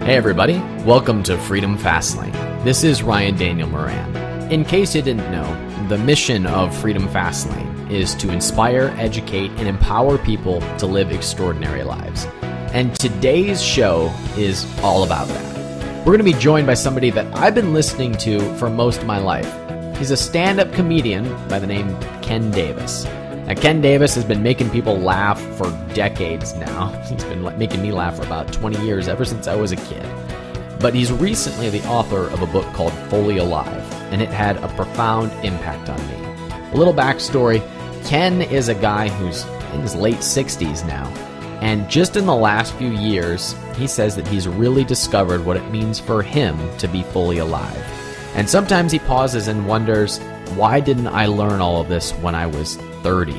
Hey everybody, welcome to Freedom Fastlane. This is Ryan Daniel Moran. In case you didn't know, the mission of Freedom Fastlane is to inspire, educate, and empower people to live extraordinary lives. And today's show is all about that. We're going to be joined by somebody that I've been listening to for most of my life. He's a stand-up comedian by the name Ken Davis. Now, Ken Davis has been making people laugh for decades now. He's been making me laugh for about 20 years, ever since I was a kid. But he's recently the author of a book called Fully Alive, and it had a profound impact on me. A little backstory, Ken is a guy who's in his late 60s now, and just in the last few years, he says that he's really discovered what it means for him to be fully alive. And sometimes he pauses and wonders, why didn't I learn all of this when I was 30?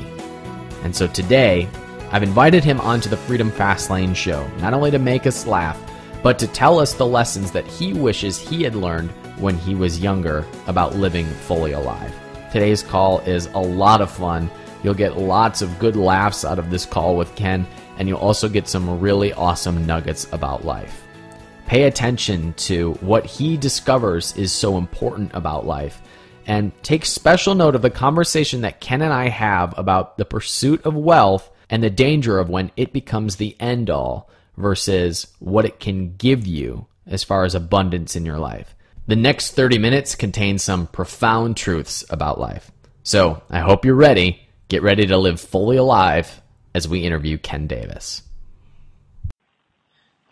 And so today, I've invited him onto the Freedom Fastlane show, not only to make us laugh, but to tell us the lessons that he wishes he had learned when he was younger about living fully alive. Today's call is a lot of fun. You'll get lots of good laughs out of this call with Ken, and you'll also get some really awesome nuggets about life. Pay attention to what he discovers is so important about life, and take special note of the conversation that Ken and I have about the pursuit of wealth and the danger of when it becomes the end-all versus what it can give you as far as abundance in your life. The next 30 minutes contain some profound truths about life. So I hope you're ready. Get ready to live fully alive as we interview Ken Davis.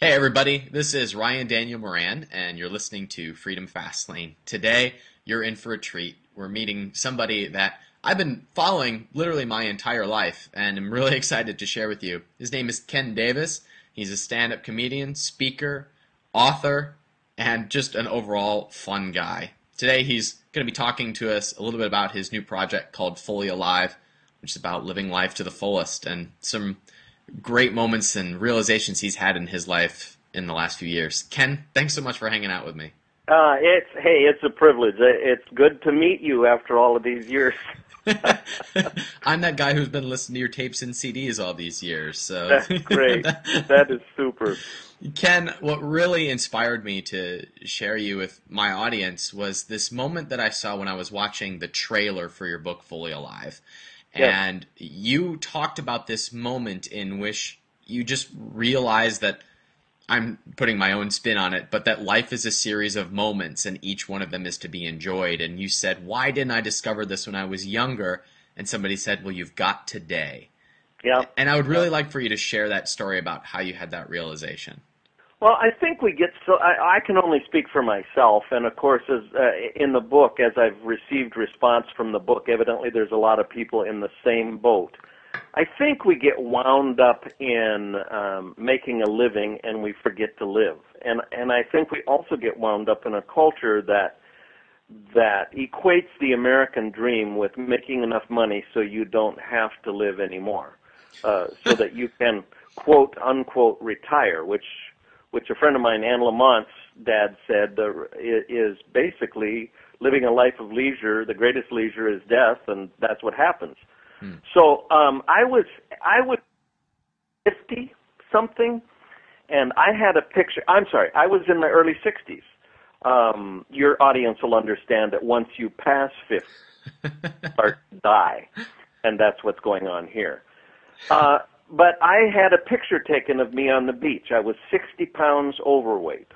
Hey everybody, this is Ryan Daniel Moran, and you're listening to Freedom Fastlane. Today, you're in for a treat. We're meeting somebody that I've been following literally my entire life, and I'm really excited to share with you. His name is Ken Davis. He's a stand-up comedian, speaker, author, and just an overall fun guy. Today, he's going to be talking to us a little bit about his new project called Fully Alive, which is about living life to the fullest, and some great moments and realizations he's had in his life in the last few years. Ken, thanks so much for hanging out with me. It's a privilege. It's good to meet you after all of these years. I'm that guy who's been listening to your tapes and CDs all these years. So that's great. That is super. Ken, what really inspired me to share you with my audience was this moment that I saw when I was watching the trailer for your book, Fully Alive. And you talked about this moment in which you just realized that, I'm putting my own spin on it, but that life is a series of moments and each one of them is to be enjoyed. And you said, why didn't I discover this when I was younger? And somebody said, well, you've got today. Yeah. And I would really like for you to share that story about how you had that realization. Well, I think we get so, I can only speak for myself, and of course, as in the book, as I've received response from the book, evidently there's a lot of people in the same boat. I think we get wound up in making a living and we forget to live. And I think we also get wound up in a culture that equates the American dream with making enough money so you don't have to live anymore, so that you can, quote, unquote, retire, which a friend of mine, Anne Lamont's dad, said is basically living a life of leisure. The greatest leisure is death, and that's what happens. So I was 50 something, and I had a picture. I'm sorry, I was in my early 60s. Your audience will understand that once you pass 50, you start to die, and that's what's going on here. But I had a picture taken of me on the beach. I was 60 pounds overweight.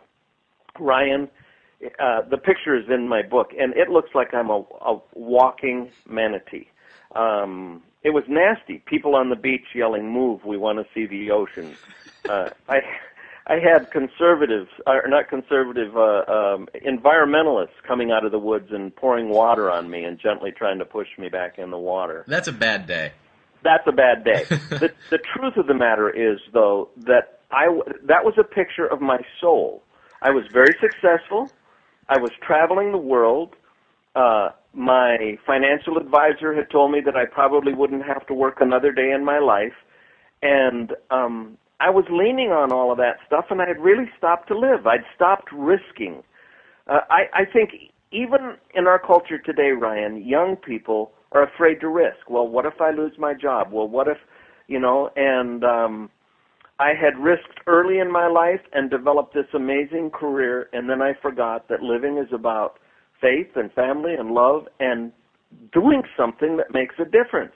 Ryan, the picture is in my book, and it looks like I'm a walking manatee. It was nasty. People on the beach yelling, "Move, we want to see the ocean." I had environmentalists coming out of the woods and pouring water on me and gently trying to push me back in the water. That's a bad day. That's a bad day. The truth of the matter is, though, that that was a picture of my soul. I was very successful. I was traveling the world. My financial advisor had told me that I probably wouldn't have to work another day in my life. And I was leaning on all of that stuff, and I had really stopped to live. I'd stopped risking. I think even in our culture today, Ryan, young people are afraid to risk. Well, what if I lose my job? Well, what if, and I had risked early in my life and developed this amazing career, and then I forgot that living is about faith and family and love and doing something that makes a difference.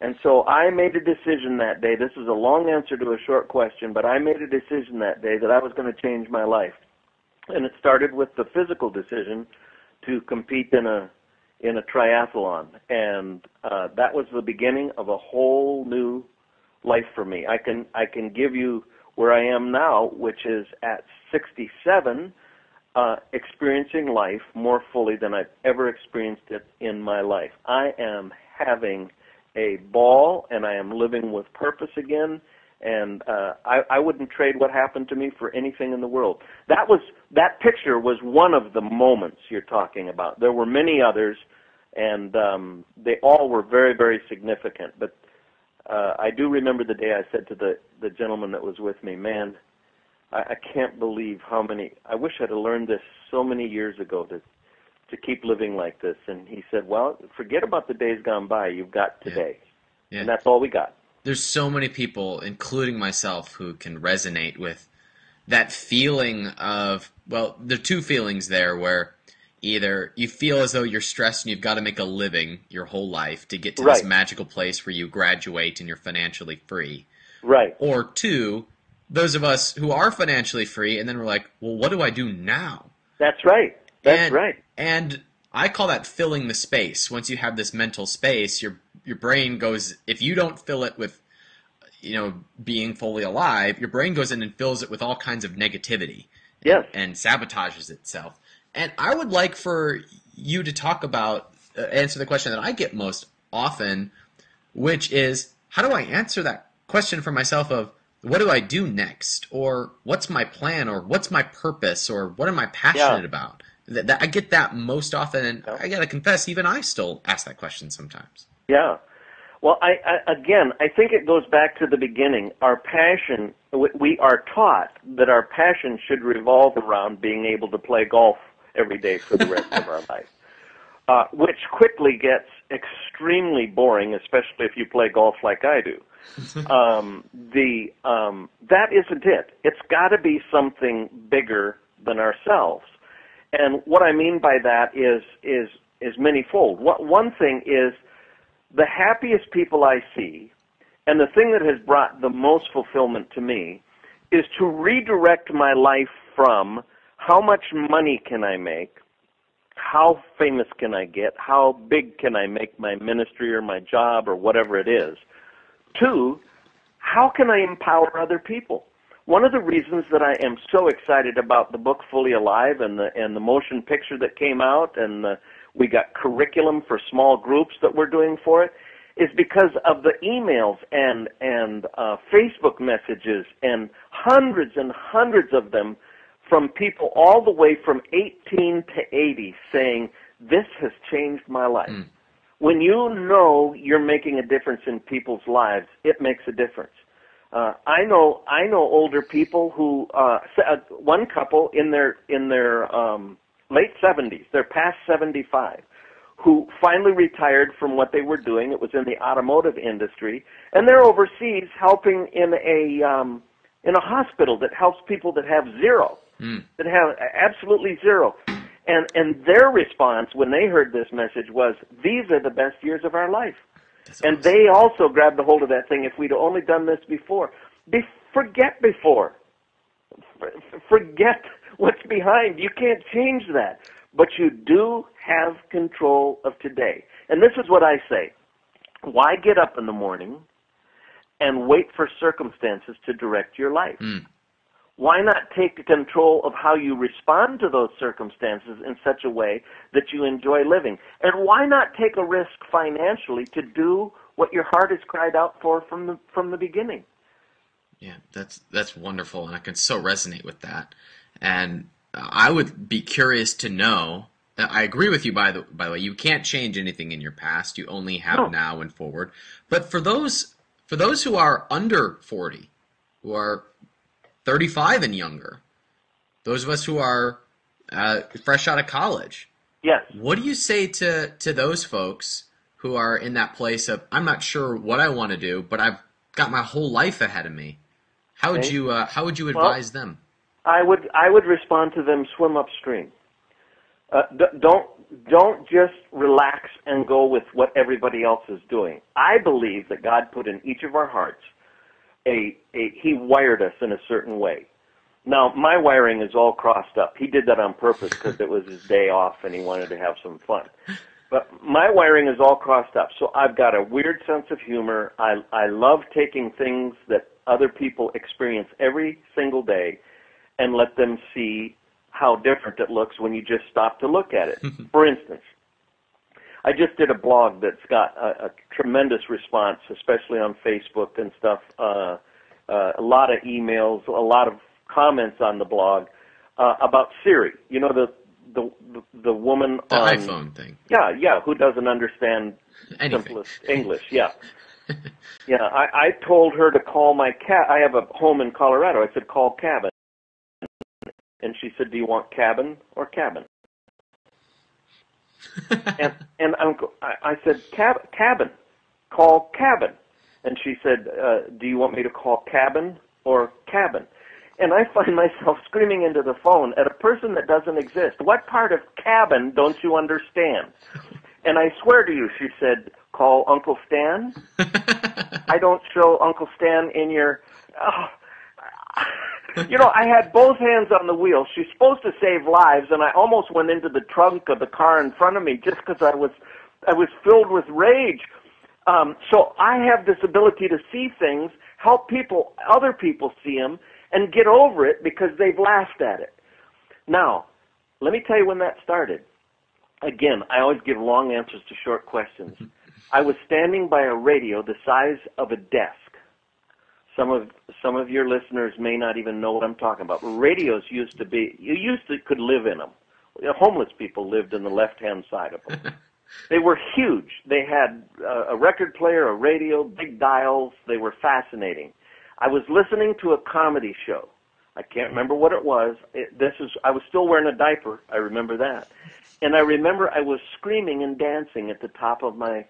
And so I made a decision that day. This is a long answer to a short question, but I made a decision that day that I was going to change my life. And it started with the physical decision to compete in a triathlon. And that was the beginning of a whole new life for me. I can give you where I am now, which is at 67, experiencing life more fully than I've ever experienced it in my life. I am having a ball, and I am living with purpose again, and I wouldn't trade what happened to me for anything in the world. That picture was one of the moments you're talking about. There were many others, and they all were very, very significant. But I do remember the day I said to the gentleman that was with me, man, I can't believe how many, I wish I'd have learned this so many years ago to keep living like this. And he said, well, forget about the days gone by. You've got today. Yeah. And that's all we got. There's so many people, including myself, who can resonate with that feeling of, well, there are two feelings there where either you feel as though you're stressed and you've got to make a living your whole life to get to this magical place where you graduate and you're financially free. Right. Or two, those of us who are financially free, and then we're like, well, what do I do now? That's right. That's right. And I call that filling the space. Once you have this mental space, your brain goes, if you don't fill it with, being fully alive, your brain goes in and fills it with all kinds of negativity. Yes. And sabotages itself. And I would like for you to talk about, answer the question that I get most often, which is, how do I answer that question for myself of, what do I do next? Or what's my plan? Or what's my purpose? Or what am I passionate about? I get that most often, and I got to confess, even I still ask that question sometimes. Yeah. Well, I think it goes back to the beginning. Our passion, we are taught that our passion should revolve around being able to play golf every day for the rest of our life, which quickly gets extremely boring, especially if you play golf like I do. That isn't it. It's got to be something bigger than ourselves. And what I mean by that is manyfold. One thing is the happiest people I see, and the thing that has brought the most fulfillment to me, is to redirect my life from how much money can I make, how famous can I get, how big can I make my ministry or my job or whatever it is, to how can I empower other people. One of the reasons that I am so excited about the book Fully Alive and the motion picture that came out, and we got curriculum for small groups that we're doing for it, is because of the emails and Facebook messages and hundreds of them from people all the way from 18 to 80 saying, this has changed my life. Mm. When you know you're making a difference in people's lives, it makes a difference. I know older people who one couple in their late 70s, they're past 75, who finally retired from what they were doing. It was in the automotive industry, and they're overseas helping in a hospital that helps people that have zero, that have absolutely zero. And their response when they heard this message was, these are the best years of our life. And awesome. They also grabbed a hold of that thing. If we'd only done this before. Forget before. Forget what's behind. You can't change that. But you do have control of today. And this is what I say. Why get up in the morning and wait for circumstances to direct your life? Mm. Why not take control of how you respond to those circumstances in such a way that you enjoy living? And why not take a risk financially to do what your heart has cried out for from the beginning? Yeah, that's wonderful, and I can so resonate with that. And I would be curious to know. I agree with you, by the way. You can't change anything in your past. You only have now and forward. But for those who are under 40, who are 35 and younger, those of us who are fresh out of college. Yes. What do you say to those folks who are in that place of, I'm not sure what I want to do, but I've got my whole life ahead of me. Okay? How would you Well, advise them? I would respond to them, swim upstream. Don't just relax and go with what everybody else is doing. I believe that God put in each of our hearts He wired us in a certain way. Now, my wiring is all crossed up. He did that on purpose because it was his day off and he wanted to have some fun. But my wiring is all crossed up. So I've got a weird sense of humor. I love taking things that other people experience every single day and let them see how different it looks when you just stop to look at it. For instance, I just did a blog that's got a tremendous response, especially on Facebook and stuff. A lot of emails, a lot of comments on the blog about Siri. You know, the woman The on iPhone thing. Yeah, who doesn't understand Anything. simplest English? Yeah, yeah. I told her to call my cat. I have a home in Colorado. I said call cabin, and she said, "Do you want cabin or cabin?" and I said cabin, call cabin, and she said, "Do you want me to call cabin or cabin?" And I find myself screaming into the phone at a person that doesn't exist. What part of cabin don't you understand? And I swear to you, she said, call Uncle Stan. I don't show Uncle Stan in your... You know, I had both hands on the wheel. She's supposed to save lives, and I almost went into the trunk of the car in front of me just because I was filled with rage. So I have this ability to see things, help people, other people see them, and get over it because they've laughed at it. Now, let me tell you when that started. Again, I always give long answers to short questions. I was standing by a radio the size of a desk. Some of your listeners may not even know what I'm talking about. Radios used to be, you could live in them. Homeless people lived in the left-hand side of them. They were huge. They had a record player, a radio, big dials. They were fascinating. I was listening to a comedy show. I can't remember what it was. I was still wearing a diaper. I remember that. And I remember I was screaming and dancing at the top of my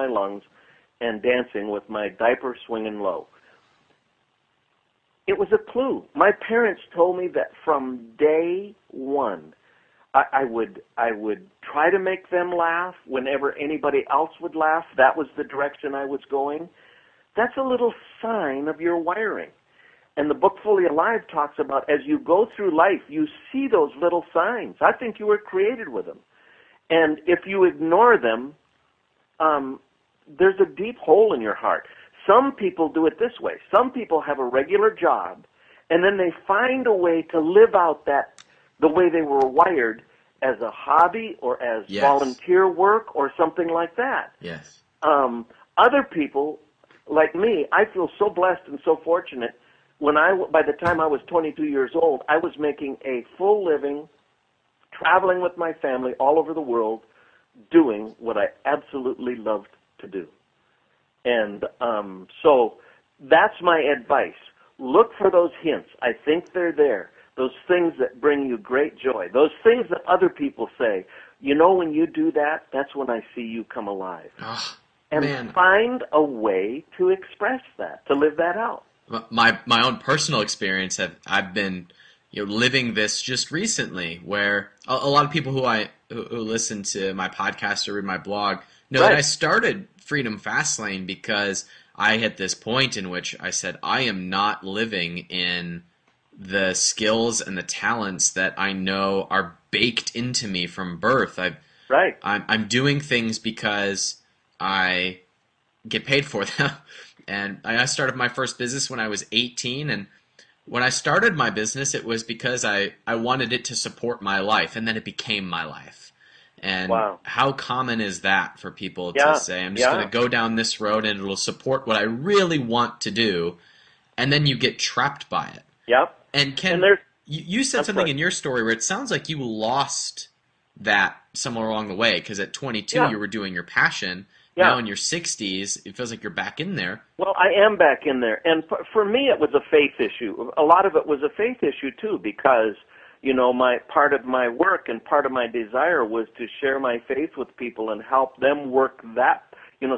lungs and dancing with my diaper swinging low. It was a clue. My parents told me that from day one, I would try to make them laugh whenever anybody else would laugh. That was the direction I was going. That's a little sign of your wiring. And the book Fully Alive talks about as you go through life, you see those little signs. I think you were created with them. And if you ignore them, there's a deep hole in your heart. Some people do it this way. Some people have a regular job, and then they find a way to live out the way they were wired as a hobby or as volunteer work or something like that. Yes. Other people, like me, I feel so blessed and so fortunate. By the time I was 22 years old, I was making a full living, traveling with my family all over the world, doing what I absolutely loved to do. And so that's my advice. Look for those hints. I think they're there. Those things that bring you great joy. Those things that other people say, you know, when you do that, that's when I see you come alive. Oh, and man. Find a way to express that, to live that out. My own personal experience, I've been living this just recently, where a lot of people who listen to my podcast or read my blog know that I started Freedom Fastlane because I hit this point in which I said, I am not living in the skills and the talents that I know are baked into me from birth. I'm doing things because I get paid for them. And I started my first business when I was 18, and when I started my business, it was because I wanted it to support my life, and then it became my life. And how common is that for people to say, I'm just going to go down this road and it'll support what I really want to do, and then you get trapped by it. Yep. And Ken, you said something in your story where it sounds like you lost that somewhere along the way, because at 22 you were doing your passion. Now in your 60s, it feels like you're back in there. Well, I am back in there. And for me, it was a faith issue. A lot of it was a faith issue, too, because, part of my work and part of my desire was to share my faith with people and help them work that.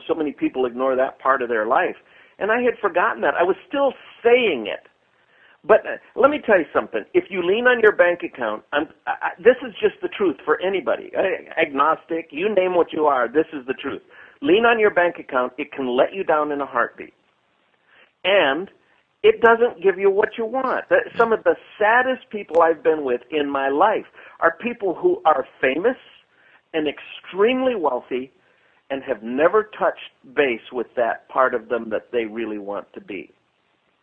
So many people ignore that part of their life. And I had forgotten that. I was still saying it. But let me tell you something. If you lean on your bank account, this is just the truth for anybody. Agnostic, you name what you are, this is the truth. Lean on your bank account. It can let you down in a heartbeat. And it doesn't give you what you want. Some of the saddest people I've been with in my life are people who are famous and extremely wealthy and have never touched base with that part of them that they really want to be.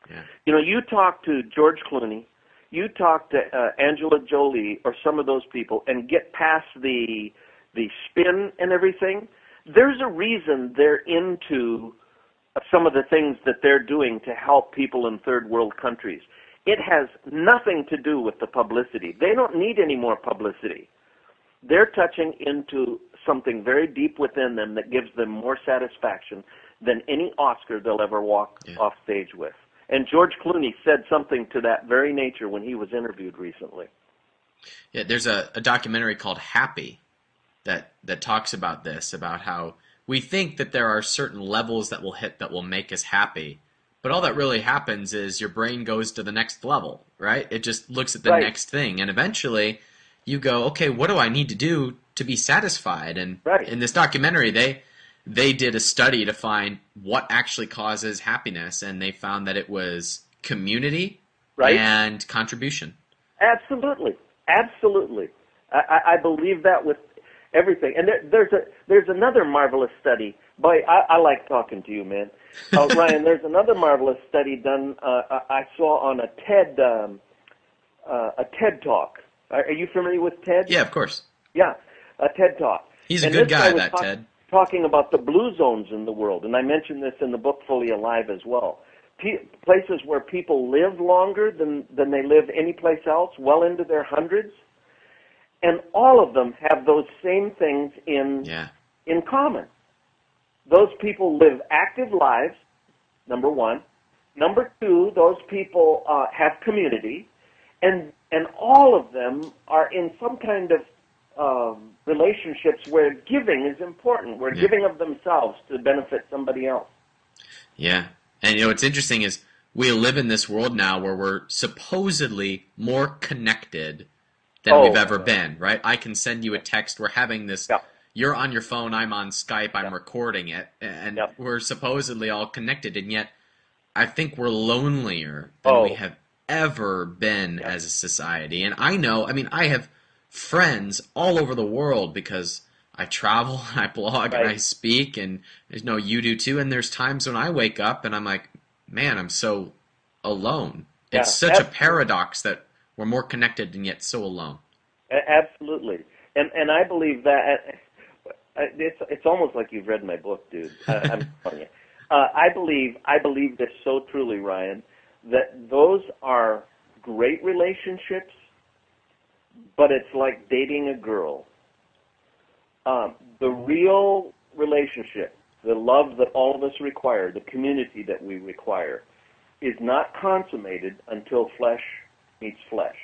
Yeah. You know, you talk to George Clooney, you talk to Angela Jolie or some of those people and get past the spin and everything, there's a reason they're into some of the things that they're doing to help people in third world countries. It has nothing to do with the publicity. They don't need any more publicity. They're touching into something very deep within them that gives them more satisfaction than any Oscar they'll ever walk off stage with. And George Clooney said something to that very nature when he was interviewed recently. Yeah, there's a documentary called Happy that talks about this, about how we think that there are certain levels that we'll hit that will make us happy, but all that really happens is your brain goes to the next level, right? It just looks at the next thing, and eventually you go, okay, what do I need to do to be satisfied? And in this documentary, they did a study to find what actually causes happiness, and they found that it was community and contribution. Absolutely. Absolutely. I believe that with everything. And there's another marvelous study. Boy, I like talking to you, man. Ryan, there's another marvelous study done I saw on a TED Talk. Are you familiar with TED? Yeah, of course. Yeah, a TED Talk. He's a good guy, that TED. Talking about the blue zones in the world, and I mentioned this in the book Fully Alive as well. Places where people live longer than they live any place else, well into their hundreds, and all of them have those same things in common. Those people live active lives, number one. Number two, those people have community, and all of them are in some kind of relationships where giving is important, where giving of themselves to benefit somebody else. Yeah. And you know what's interesting is we live in this world now where we're supposedly more connected than we've ever been, right? I can send you a text, we're having this, you're on your phone, I'm on Skype, I'm recording it, and we're supposedly all connected, and yet I think we're lonelier than we have ever been as a society. And I have friends all over the world because I travel, I blog, and I speak, and you do too. And there's times when I wake up and I'm like, man, I'm so alone. It's such a paradox that we're more connected and yet so alone. Absolutely, and I believe that it's almost like you've read my book, dude. I'm telling you. I believe this so truly, Ryan, that those are great relationships. But it's like dating a girl. The real relationship, the love that all of us require, the community that we require, is not consummated until flesh meets flesh.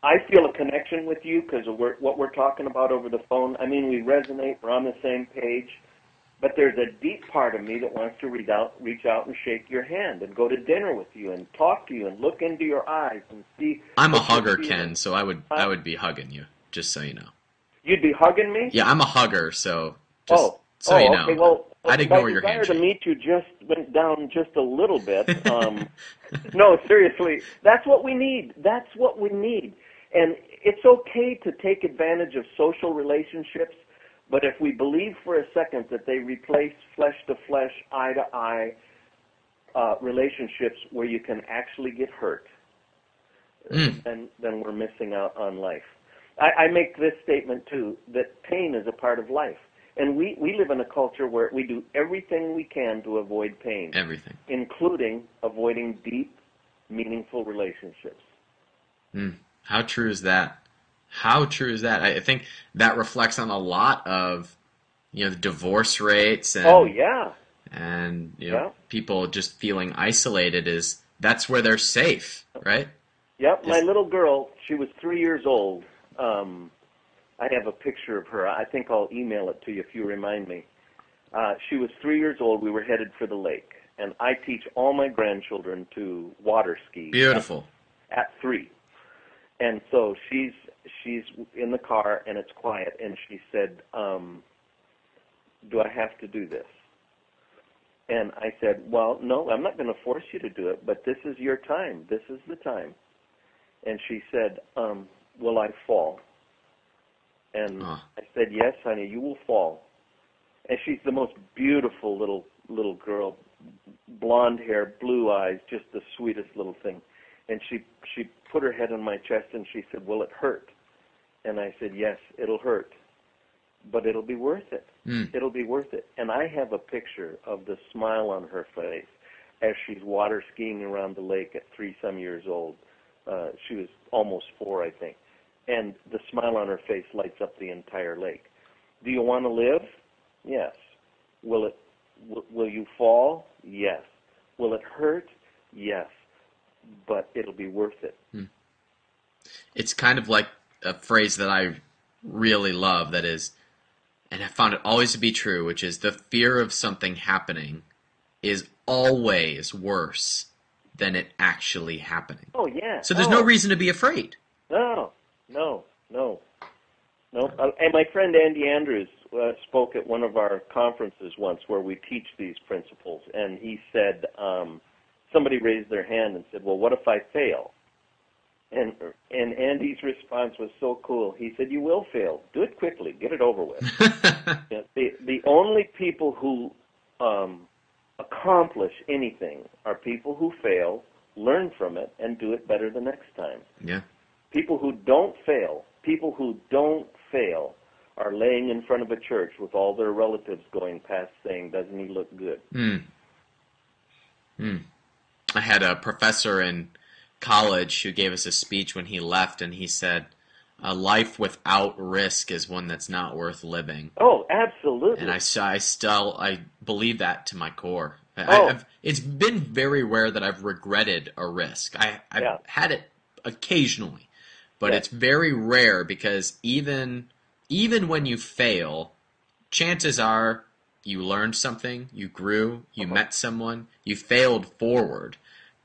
I feel a connection with you because of what we're talking about over the phone. I mean, we resonate. We're on the same page. But there's a deep part of me that wants to reach out and shake your hand and go to dinner with you and talk to you and look into your eyes and see. I'm a hugger, Ken, so I would be hugging you, just so you know. You'd be hugging me? Yeah, I'm a hugger, so just so you know. Okay. Well, I'd ignore your handshake. My desire to meet you just went down just a little bit. No, seriously, that's what we need. That's what we need. And it's okay to take advantage of social relationships. But if we believe for a second that they replace flesh-to-flesh, eye-to-eye relationships where you can actually get hurt, then we're missing out on life. I make this statement, too, that pain is a part of life. And we live in a culture where we do everything we can to avoid pain. Everything. Including avoiding deep, meaningful relationships. How true is that? How true is that? I think that reflects on a lot of, the divorce rates and and people just feeling isolated. That's where they're safe, right? Yep. My little girl, she was 3 years old. I have a picture of her. I think I'll email it to you if you remind me. She was 3 years old. We were headed for the lake. And I teach all my grandchildren to water ski. Beautiful. At 3. And so she's in the car, and it's quiet, and she said, do I have to do this? And I said, well, no, I'm not going to force you to do it, but this is your time. This is the time. And she said, will I fall? And I said, yes, honey, you will fall. And she's the most beautiful little girl, blonde hair, blue eyes, just the sweetest little thing. And she put her head on my chest, and she said, will it hurt? And I said, yes, it'll hurt, but it'll be worth it. It'll be worth it. And I have a picture of the smile on her face as she's water skiing around the lake at 3-some years old. She was almost 4, I think. And the smile on her face lights up the entire lake. Do you want to live? Yes. Will you fall? Yes. Will it hurt? Yes. But it'll be worth it. It's kind of like a phrase that I really love, that is, and I found it always to be true, which is the fear of something happening is always worse than it actually happening. Oh, yeah. So there's no reason to be afraid. No. And my friend Andy Andrews spoke at one of our conferences once where we teach these principles, and he said, somebody raised their hand and said, well, what if I fail? And Andy's response was so cool. He said, you will fail. Do it quickly. Get it over with. The only people who accomplish anything are people who fail, learn from it, and do it better the next time. Yeah. People who don't fail are laying in front of a church with all their relatives going past saying, doesn't he look good? I had a professor in college who gave us a speech when he left, and he said, a life without risk is one that's not worth living. Oh, absolutely. And I believe that to my core. Oh. It's been very rare that I've regretted a risk. I've had it occasionally, but it's very rare, because even when you fail, chances are you learned something, you grew, you met someone, you failed forward.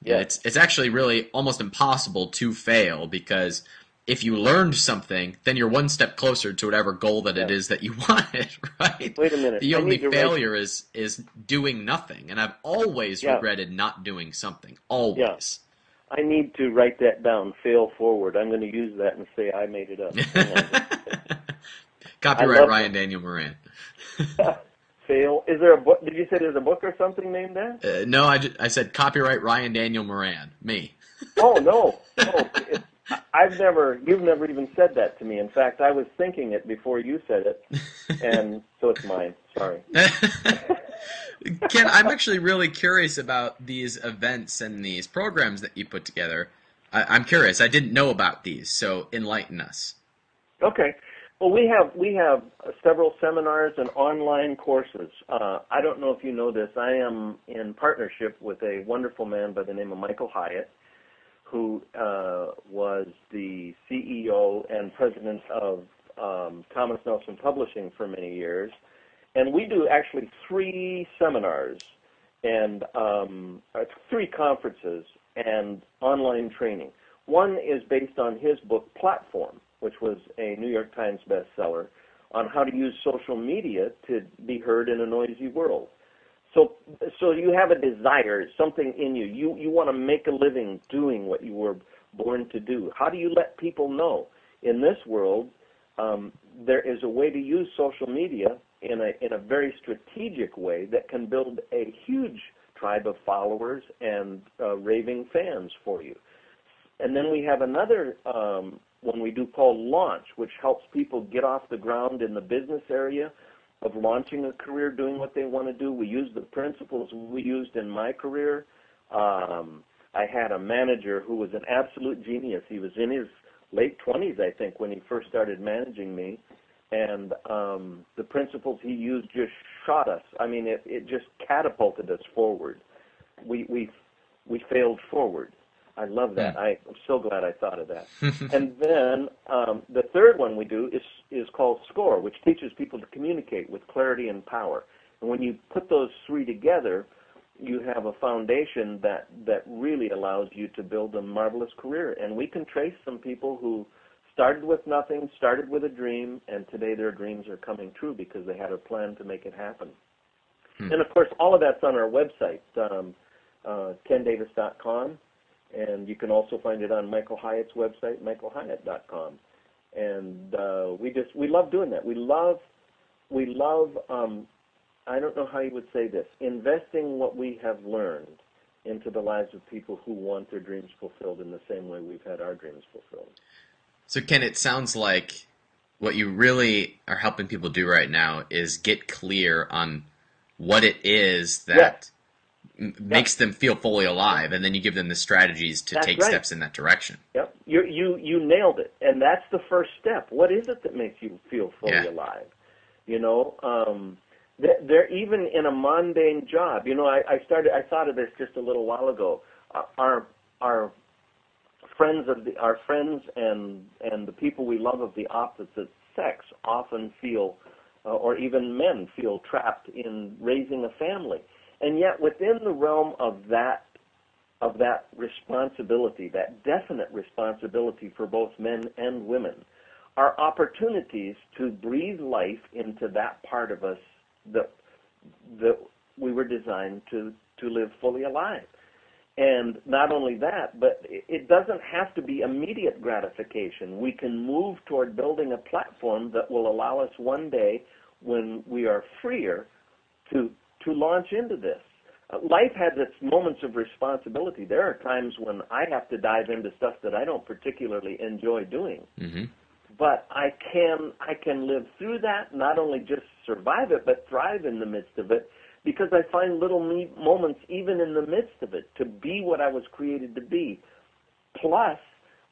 Yeah. It's actually really almost impossible to fail, because if you learned something, then you're one step closer to whatever goal that it is that you wanted, right? Wait a minute. The only failure is doing nothing, and I've always regretted not doing something, always. Yeah. I need to write that down, fail forward. I'm going to use that and say I made it up. Copyright Ryan Daniel Moran. Fail. Is there a book? Did you say there's a book or something named that? No, I said copyright Ryan Daniel Moran. Me. Oh, no. You've never even said that to me. In fact, I was thinking it before you said it, and so it's mine. Sorry. Ken, I'm actually really curious about these events and these programs that you put together. I'm curious. I didn't know about these, so enlighten us. Okay. Well, we have several seminars and online courses. I don't know if you know this. I am in partnership with a wonderful man by the name of Michael Hyatt, who was the CEO and president of Thomas Nelson Publishing for many years. And we do actually 3 seminars and 3 conferences and online training. One is based on his book, Platform, which was a New York Times bestseller, on how to use social media to be heard in a noisy world. So you have a desire, something in you. You want to make a living doing what you were born to do. How do you let people know? In this world, there is a way to use social media in a very strategic way that can build a huge tribe of followers and raving fans for you. And then we have another one we do called Launch, which helps people get off the ground in the business area of launching a career, doing what they want to do. We use the principles we used in my career. I had a manager who was an absolute genius. He was in his late 20s, I think, when he first started managing me. And the principles he used just shot us. I mean, it just catapulted us forward. We failed forward. I love that. I'm so glad I thought of that. And then the third one we do is called SCORE, which teaches people to communicate with clarity and power. And when you put those three together, you have a foundation that really allows you to build a marvelous career. And we can trace some people who started with nothing, started with a dream, and today their dreams are coming true because they had a plan to make it happen. And, of course, all of that's on our website, kendavis.com, and you can also find it on Michael Hyatt's website, michaelhyatt.com. And we love doing that. We love I don't know how you would say this, investing what we have learned into the lives of people who want their dreams fulfilled in the same way we've had our dreams fulfilled. So, Ken, it sounds like what you really are helping people do right now is get clear on what it is that makes them feel fully alive, and then you give them the strategies to take steps in that direction. Yep, you nailed it, and that's the first step. What is it that makes you feel fully alive? You know, they're even in a mundane job. You know, I thought of this just a little while ago. Our friends and the people we love of the opposite sex often feel, or even men feel, trapped in raising a family, and yet within the realm of that responsibility, that definite responsibility for both men and women, are opportunities to breathe life into that part of us that we were designed to live fully alive. And not only that, but it doesn't have to be immediate gratification. We can move toward building a platform that will allow us one day, when we are freer, to launch into this. Life has its moments of responsibility. There are times when I have to dive into stuff that I don't particularly enjoy doing. Mm-hmm. But I can live through that, not only just survive it, but thrive in the midst of it, because I find little moments even in the midst of it to be what I was created to be. Plus,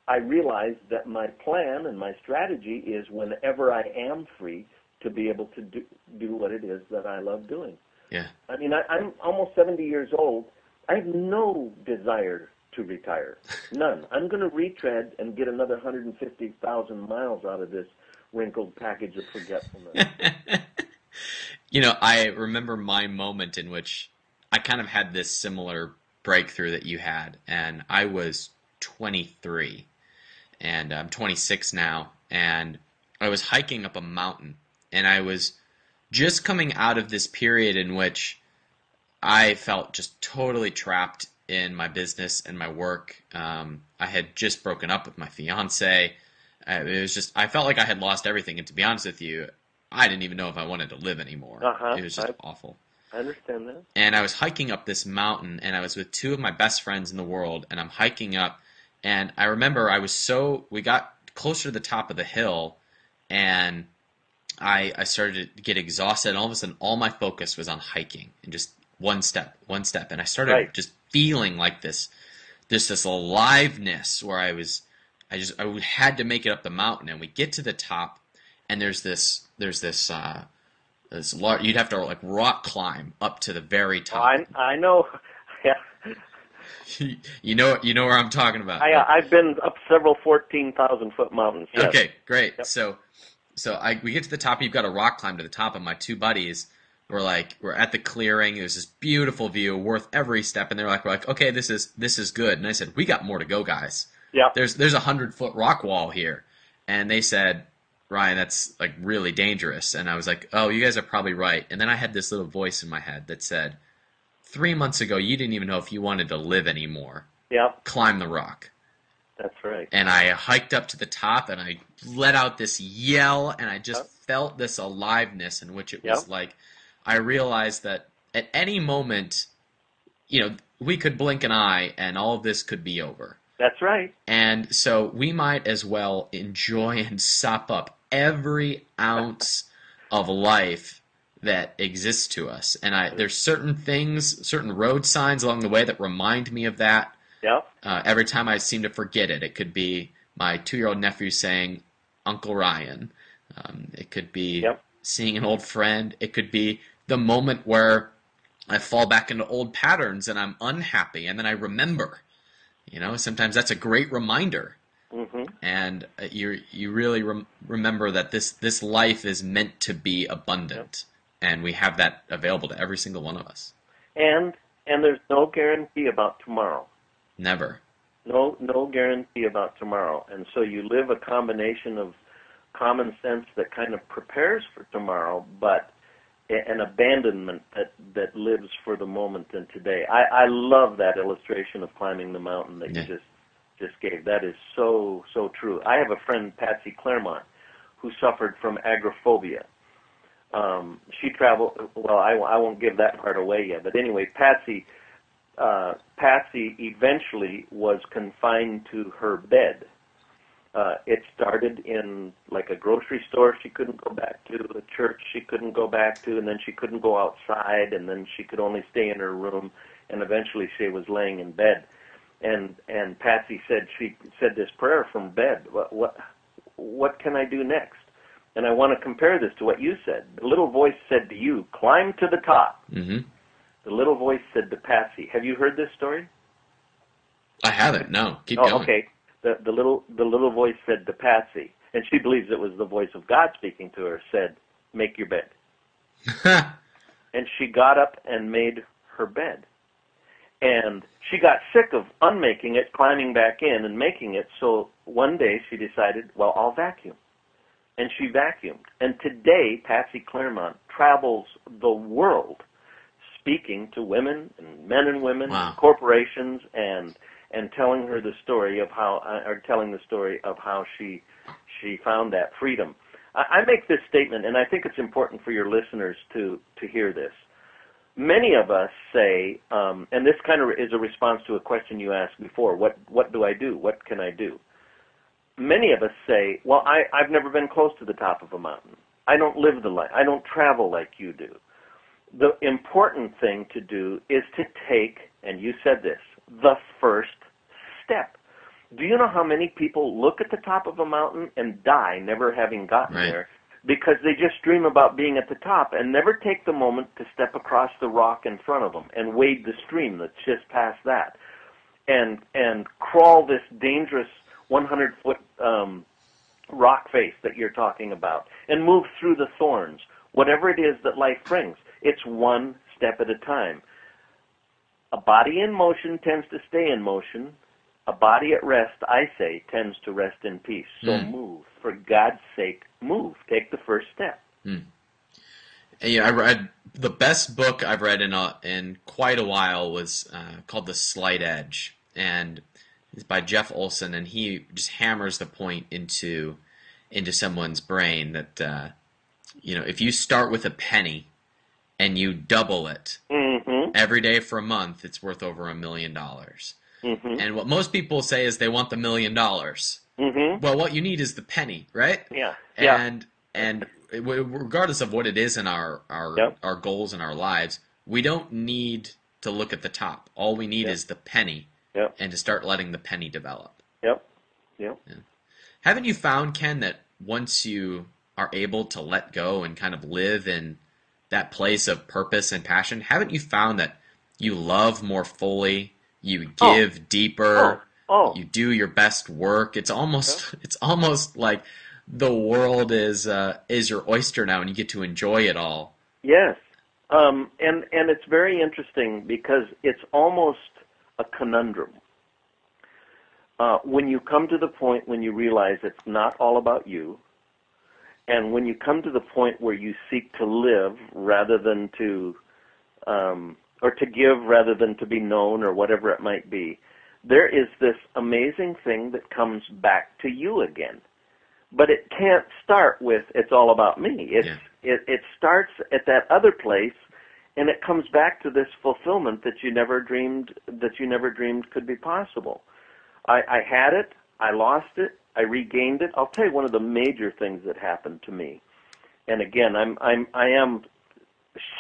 I realize that my plan and my strategy is whenever I am free to be able to do what it is that I love doing. Yeah. I mean, I'm almost 70 years old. I have no desire to retire. None. I'm going to retread and get another 150,000 miles out of this wrinkled package of forgetfulness. You know, I remember my moment in which I kind of had this similar breakthrough that you had, and I was 23, and I'm 26 now, and I was hiking up a mountain, and I was just coming out of this period in which I felt just totally trapped in my business and my work. I had just broken up with my fiance. It was just, I felt like I had lost everything, and to be honest with you, I didn't even know if I wanted to live anymore. It was just awful. I understand that. And I was hiking up this mountain, and I was with two of my best friends in the world, and I'm hiking up, and I remember we got closer to the top of the hill, and I started to get exhausted, and all of a sudden, all my focus was on hiking, and just one step, and I started just feeling like this aliveness where I had to make it up the mountain, and we get to the top, and there's this large, you'd have to like rock climb up to the very top. I know. Yeah. You know where I'm talking about. I've been up several 14,000-foot mountains. Yes. Okay, great. Yep. So we get to the top. You've got a rock climb to the top, and my two buddies we're at the clearing. There's this beautiful view, worth every step, and we're like, okay, this is good. And I said, we got more to go, guys. Yeah. There's a 100-foot rock wall here, and they said, Ryan, that's like really dangerous. And I was like, oh, you guys are probably right. And then I had this little voice in my head that said, 3 months ago, you didn't even know if you wanted to live anymore. Yeah. Climb the rock. That's right. And I hiked up to the top, and I let out this yell, and I just felt this aliveness in which it was like, I realized that at any moment, we could blink an eye, and all of this could be over. That's right. And so we might as well enjoy and sop up every ounce of life that exists to us. And there's certain things, certain road signs along the way that remind me of that. Yeah. Every time I seem to forget it. It could be my 2-year-old nephew saying, Uncle Ryan. It could be seeing an old friend. It could be the moment where I fall back into old patterns and I'm unhappy, and then I remember. Sometimes that's a great reminder. Mm-hmm. And you really remember that this life is meant to be abundant. and we have that available to every single one of us. And there's no guarantee about tomorrow. Never. No guarantee about tomorrow. And so you live a combination of common sense that kind of prepares for tomorrow, but an abandonment that lives for the moment and today. I love that illustration of climbing the mountain that you just gave. That is so true. I have a friend, Patsy Claremont, who suffered from agoraphobia. She traveled. Well, I won't give that part away yet. But anyway, Patsy eventually was confined to her bed. It started in like a grocery store she couldn't go back to, a church she couldn't go back to, and then she couldn't go outside, and then she could only stay in her room, and eventually she was laying in bed. And Patsy said she said this prayer from bed. What can I do next? And I want to compare this to what you said. The little voice said to you, climb to the top. Mm-hmm. The little voice said to Patsy, have you heard this story? I haven't. No. Keep going. Okay. The little voice said to Patsy, and she believes it was the voice of God speaking to her, said, make your bed. And she got up and made her bed. And she got sick of unmaking it, climbing back in and making it, so one day she decided, well, I'll vacuum. And she vacuumed. And today, Patsy Claremont travels the world speaking to women and men and women, wow. and corporations, and telling her the story of how she found that freedom. I make this statement, and I think it's important for your listeners to hear this. Many of us say, and this kind of is a response to a question you asked before, what do I do? What can I do? Many of us say, well, I've never been close to the top of a mountain. I don't live the life. I don't travel like you do. The important thing to do is to take, and you said this, the first step. Do you know how many people look at the top of a mountain and die never having gotten there because they just dream about being at the top and never take the moment to step across the rock in front of them and wade the stream that's just past that and crawl this dangerous 100-foot rock face that you're talking about and move through the thorns, whatever it is that life brings. It's one step at a time. A body in motion tends to stay in motion. A body at rest, I say, tends to rest in peace. So move. For God's sake, move. Take the first step. Yeah, I read the best book I've read in quite a while was called The Slight Edge, and it's by Jeff Olson, and he just hammers the point into someone's brain that if you start with a penny and you double it every day for a month, it's worth over $1 million. And what most people say is they want the $1 million. Well, what you need is the penny, right? Yeah. And regardless of what it is in our goals in our lives, we don't need to look at the top. All we need is the penny, and to start letting the penny develop. Yep. Haven't you found, Ken, that once you are able to let go and kind of live in that place of purpose and passion, haven't you found that you love more fully, you give deeper, you do your best work? It's almost like the world is your oyster now, and you get to enjoy it all. Yes, and it's very interesting because it's almost a conundrum. When you come to the point when you realize it's not all about you, and when you come to the point where you seek to live rather than to, or to give rather than to be known or whatever it might be, there is this amazing thing that comes back to you again. But it can't start with, it's all about me. It starts at that other place, and it comes back to this fulfillment that you never dreamed could be possible. I had it, I lost it, I regained it. I'll tell you one of the major things that happened to me. And again, I am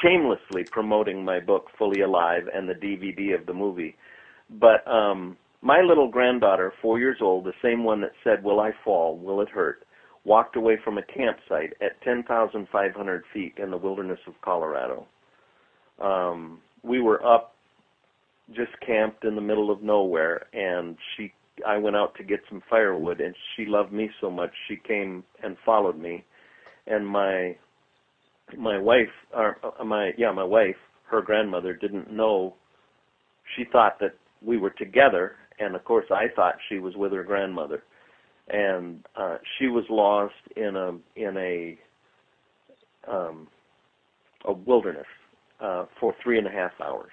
shamelessly promoting my book Fully Alive and the DVD of the movie. But my little granddaughter, 4 years old, the same one that said, "Will I fall? Will it hurt?" walked away from a campsite at 10,500 feet in the wilderness of Colorado. We were up, just camped in the middle of nowhere, and I went out to get some firewood, and she loved me so much she came and followed me. And my my wife, my wife, her grandmother didn't know. She thought that we were together, and of course I thought she was with her grandmother, and she was lost in a wilderness for 3.5 hours,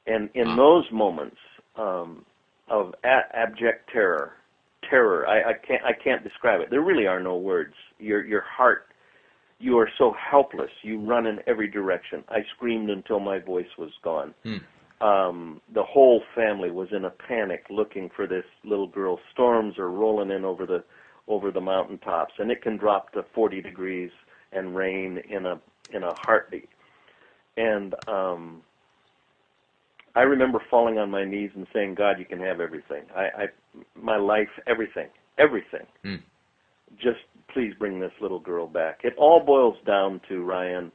and in those moments of abject terror, I can't describe it. There really are no words. Your heart. You are so helpless. You run in every direction. I screamed until my voice was gone. The whole family was in a panic looking for this little girl. Storms are rolling in over the mountaintops, and it can drop to 40 degrees and rain in a heartbeat. And I remember falling on my knees and saying, God, you can have everything. My life, everything. Just please bring this little girl back. It all boils down to, Ryan,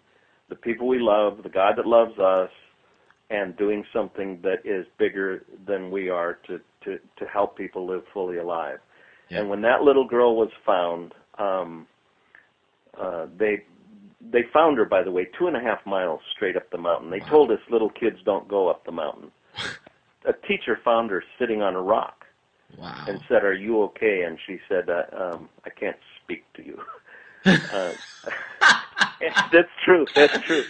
the people we love, the God that loves us, and doing something that is bigger than we are to help people live fully alive. Yeah. And when that little girl was found, they found her, by the way, 2.5 miles straight up the mountain. They told us little kids don't go up the mountain. A teacher found her sitting on a rock. Wow. And said, "Are you okay?" And she said, "I can't speak to you." That's true. That's true.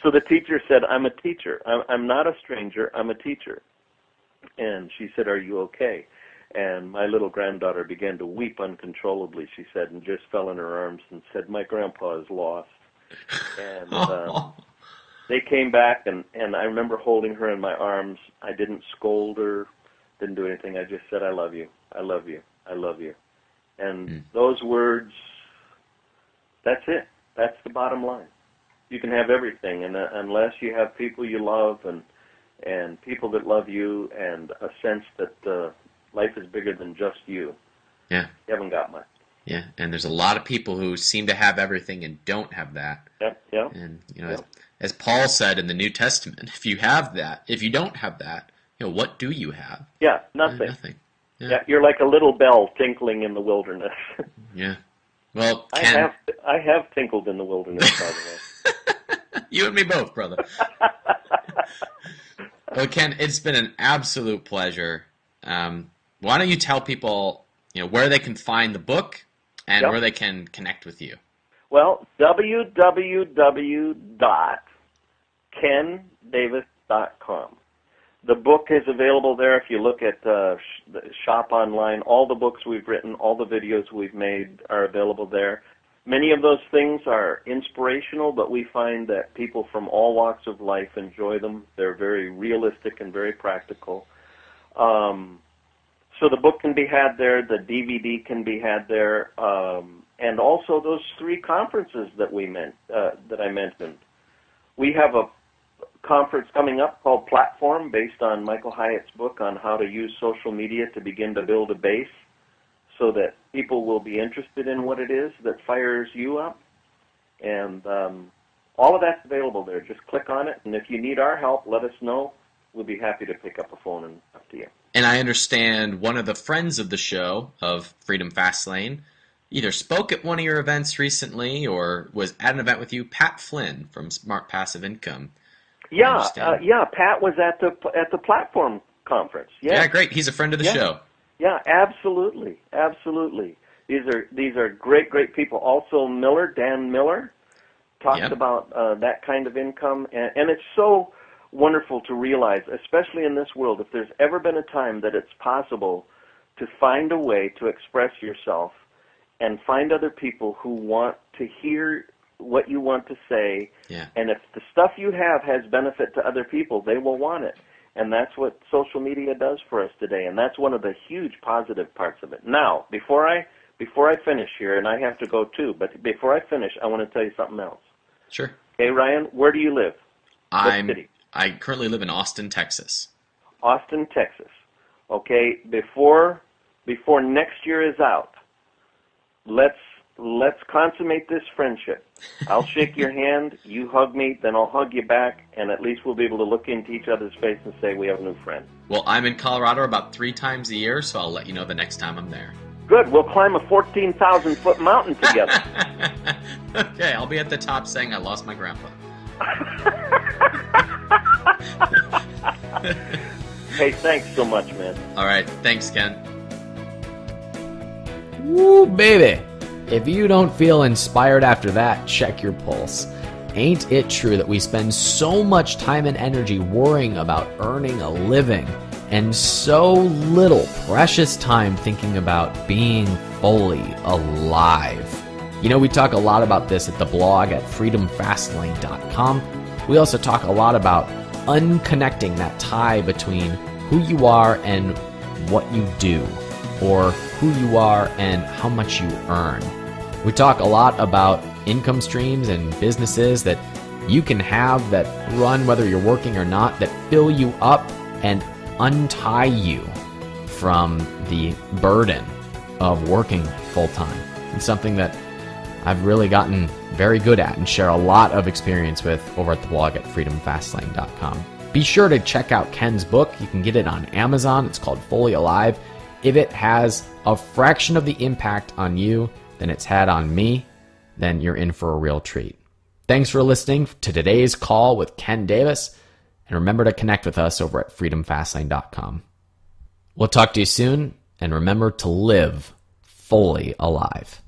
So the teacher said, "I'm a teacher. I'm not a stranger. I'm a teacher." And she said, "Are you okay?" And my little granddaughter began to weep uncontrollably, she said, and just fell in her arms and said, "My grandpa is lost." And they came back, and I remember holding her in my arms. I didn't scold her. Didn't do anything. I just said, "I love you. I love you. I love you." And those words, that's it. That's the bottom line. You can have everything, and unless you have people you love and people that love you and a sense that life is bigger than just you, you haven't got much. Yeah, and there's a lot of people who seem to have everything and don't have that. Yeah. And as Paul said in the New Testament, if you don't have that, what do you have? Yeah, nothing. Nothing. Yeah, you're like a little bell tinkling in the wilderness. Yeah. Well, Ken, I have tinkled in the wilderness, by the way. You and me both, brother. Well, Ken, it's been an absolute pleasure. Why don't you tell people, where they can find the book and where they can connect with you? Well, www.kendavis.com. The book is available there. If you look at the shop online, all the books we've written, all the videos we've made are available there. Many of those things are inspirational, but we find that people from all walks of life enjoy them. They're very realistic and very practical. So the book can be had there. The DVD can be had there. And also those 3 conferences that I mentioned. We have a conference coming up called Platform, based on Michael Hyatt's book on how to use social media to begin to build a base so that people will be interested in what it is that fires you up. And all of that's available there. Just click on it, and if you need our help, let us know. We'll be happy to pick up a phone and talk to you. And I understand one of the friends of the show, of Freedom Fastlane, either spoke at one of your events recently or was at an event with you, Pat Flynn from Smart Passive Income. Yeah, Pat was at the Platform conference. Yeah, great. He's a friend of the show. Yeah, absolutely. These are great people. Also, Dan Miller talks about that kind of income, and it's so wonderful to realize, especially in this world, if there's ever been a time that it's possible to find a way to express yourself and find other people who want to hear what you want to say, and if the stuff you have has benefit to other people, they will want it. And that's what social media does for us today, and that's one of the huge positive parts of it. Now, before I finish here, and I have to go too, but before I finish, I want to tell you something else. Sure. Hey, Ryan, where do you live? What city? I currently live in Austin, Texas. Austin, Texas. Okay, before next year is out, let's consummate this friendship. I'll shake your hand, you hug me, then I'll hug you back, and at least we'll be able to look into each other's face and say we have a new friend. Well, I'm in Colorado about 3 times a year, so I'll let you know the next time I'm there. Good. We'll climb a 14,000-foot mountain together. Okay, I'll be at the top saying I lost my grandpa. Hey, thanks so much, man. All right, thanks, Ken. Woo, baby. If you don't feel inspired after that, check your pulse. Ain't it true that we spend so much time and energy worrying about earning a living and so little precious time thinking about being fully alive? You know, we talk a lot about this at the blog at freedomfastlane.com. We also talk a lot about unconnecting that tie between who you are and what you do, or who you are and how much you earn. We talk a lot about income streams and businesses that you can have that run whether you're working or not, that fill you up and untie you from the burden of working full-time. It's something that I've really gotten very good at and share a lot of experience with over at the blog at freedomfastlane.com. Be sure to check out Ken's book. You can get it on Amazon. It's called Fully Alive. If it has a fraction of the impact on you than it's had on me, then you're in for a real treat. Thanks for listening to today's call with Ken Davis, and remember to connect with us over at freedomfastlane.com. We'll talk to you soon, and remember to live fully alive.